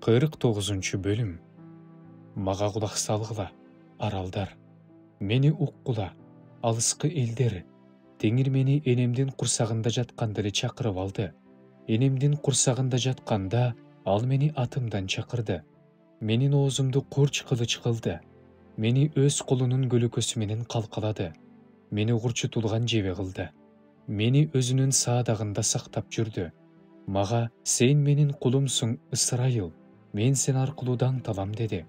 49 bölüm. Мага кулак салгыла, аралдар. Мени уккула, алыскы элдер. Теңир мени энемдин курсагында жатканда эле чакырып алды. Энемдин курсагында жатканда ал мени атымдан чакырды. Менин оозумду курч кылыч кылды. Мени өз колунун көлөкөсү менен калкалады. Мени курчутулган жебе кылды. Мени өзүнүн саадагында сактап жүрдү. Мага сен менин кулумсуң, Ысрайыл. Мен сен аркылуу даң талам деди.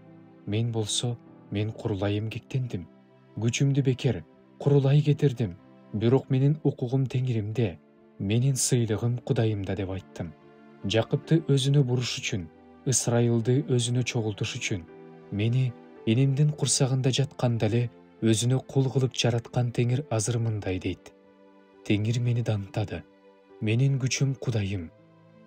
Мен болсо, мен курулай эмгектендим. Күчүмдү бекер, курулай кетирдим. Бирок менин укугум Теңиримде, менин сыйлыгым Кудайымда деп айттым. Жакыпты өзүнө буруш үчүн, Ысрайылды өзүнө чогултуш үчүн, мени энемдин курсагында жатканда эле өзүнө кул кылып жараткан Теңир азыр мындай дейт. Теңир мени даңтады. Менин күчүм Кудайым.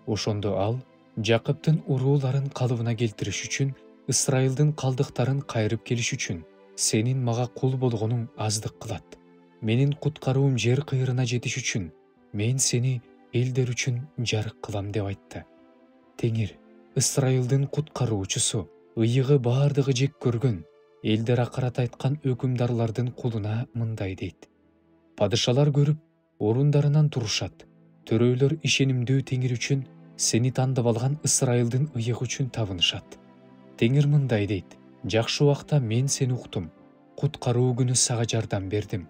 Ошондо ал Жакыптын урууларын калыбына келтириш үчүн, Ысрайылдын калдыктарын кайрып келиш үчүн сенин мага кул болгонуң аздык кылат. Менин куткаруум жер кыйрына жетиш үчүн мен сени элдер үчүн жарык кылам деп айтты. Теңир, Ысрайылдын куткаруучусу, ыйыгы баардыгы жек көргөн, элдер акарат айткан өкүмдарлардын кулуна мындай дейт. Падышалар көрүп, орундарынан турушат. Төрөйлөр ишенимдүү Теңир үчүн, сени тандап алган Ысрайылдын ыйыгы үчүн табынышат. Теңир мындай дейт. Жакшы убакта мен сени уктум. Куткаруу күнү сага жардам бердим.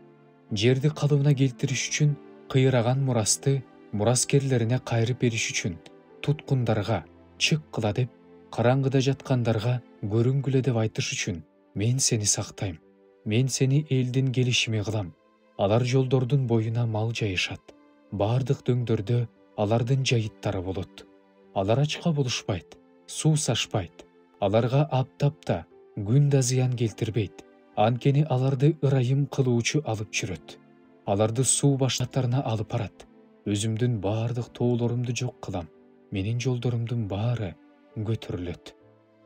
Жерди калыбына келтириш үчүн, кыйраган мурасты мураскерлерине кайрып бериш үчүн, туткундарга чык кыла деп, караңгыда жаткандарга көрүнгүлө деп айтыш үчүн мен сени сактайм. Мен сени элдин келишими кылам. Алар жолдордун боюна мал жайышат. Баардык дөңдөрдө алардын жайыттары болот. Алар ачка болушпайт, суу сашпайт. Аларга аптап да, күн да зыян келтирбейт. Анткени аларды ырайым кылуучу алып жүрөт. Аларды суу баштарына алып барат. Өзүмдүн баардык тоолорумду жок кылам. Менин жолдорумдун баары көтөрүлөт.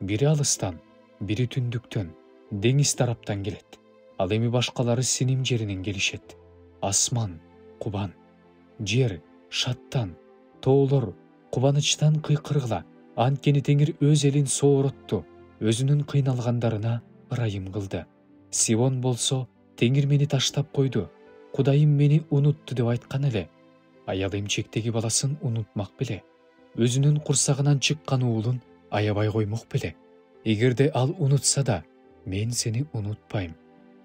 Бири алыстан, бири түндүктөн, деңиз тараптан келет. Ал эми башкалары Синим жеринен келишет. Асман, кубан, жер, шаттан, тоолор, кубанычтан кыйкыргыла. Анткени Теңир өз элин сооротту, өзүнүн кыйналгандарына ырайым кылды. Сион болсо, Теңир мени таштап койду, Кудайым мени унутту деп айткан эле. Аял эмчектеги баласын унутмак беле? Өзүнүн курсагынан чыккан уулун аябай коймок беле? Эгерде ал унутса да, мен сени унутпайм.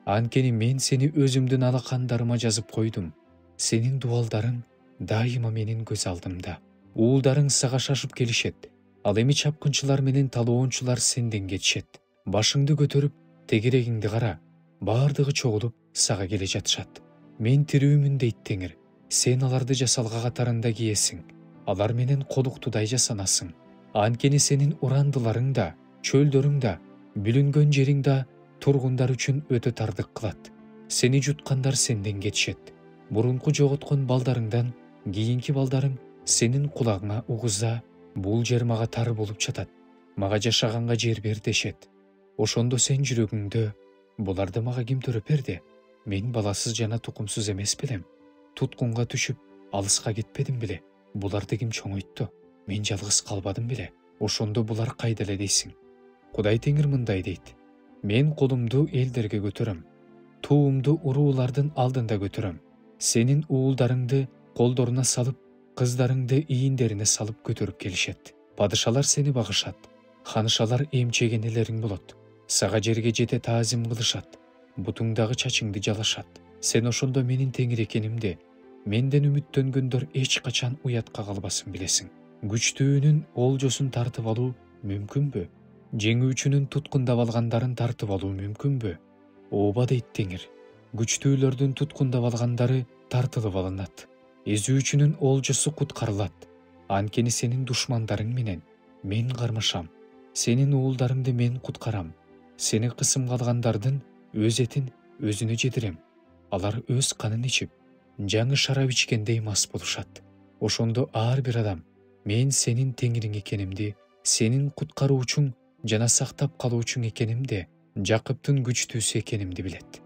Анткени мен сени өзүмдүн алакандарыма жазып койдум. Сенин дубалдарың дайыма менин көз алдымда. Уулдарың сага шашып келишет. Ал эми чапкынчылар менен талоончулар сенден кетишет. Башыңды көтөрүп, тегерегиңди кара. Баардыгы чогулуп сага келе жатышат. Мен тирүүмүн дейт Теңир. Сен аларды жасалга катарында киесиң. Алар менен колуктудай жасанасың. Анткени сенин урандыларың да, чөлдөрүң да, бүлүнгөн жериң да тургундар үчүн өтө тардык кылат. Сени жуткандар сенден кетишет. Мурунку жоготкон балдарыңдан кийинки балдарың сенин кулагыңа угуза, бул жер мага тар болуп жатат. Мага жашаганга жер бер дешет. Ошондо сен жүрөгүңдө, буларды мага ким төрөп берди? Мен баласыз жана тукумсуз эмес белем. Туткунга түшүп, алыска кетпедим беле? Буларды ким чоңойтту? Мен жалгыз калбадым беле? Ошондо булар кайда эле дейсиң? Кудай Теңир мындай дейт. Мен колумду элдерге көтөрөм. Туумду уруулардын алдында көтөрөм. Сенин уулдарыңды колдоруна салып, кыздарыңды ийиндерине салып көтөрүп келишет. Падышалар сени багышат. Ханышалар эмчегенелериң болот. Сага жерге жете таазим кылышат. Бутуңдагы чачыңды жалашат. Сен ошондо менин Теңир экенимди, менден үмүттөнгөндөр эч качан уятка калбасын билесиң. Күчтүүнүн олжосун тартып алуу мүмкүнбү? Жеңүүчүнүн туткундап алгандарын тартып алуу мүмкүнбү? Ооба дейт Теңир. Күчтүүлөрдүн туткундап алгандары тартылып алынат. Эзүүчүнүн олжосу куткарылат. Анткени сенин душмандарың менен мен кармашам. Сенин уулдарыңды мен куткарам. Сени кысымга алгандардын өз этин өзүнө жедирем. Алар өз канын ичип, жаңы шарап ичкендей мас болушат. Ошондо ар бир адам мен сенин Теңириң экенимди, сенин куткаруучуң жана сактап калуучуң экенимди, Жакыптын күчтүүсү экенимди билет.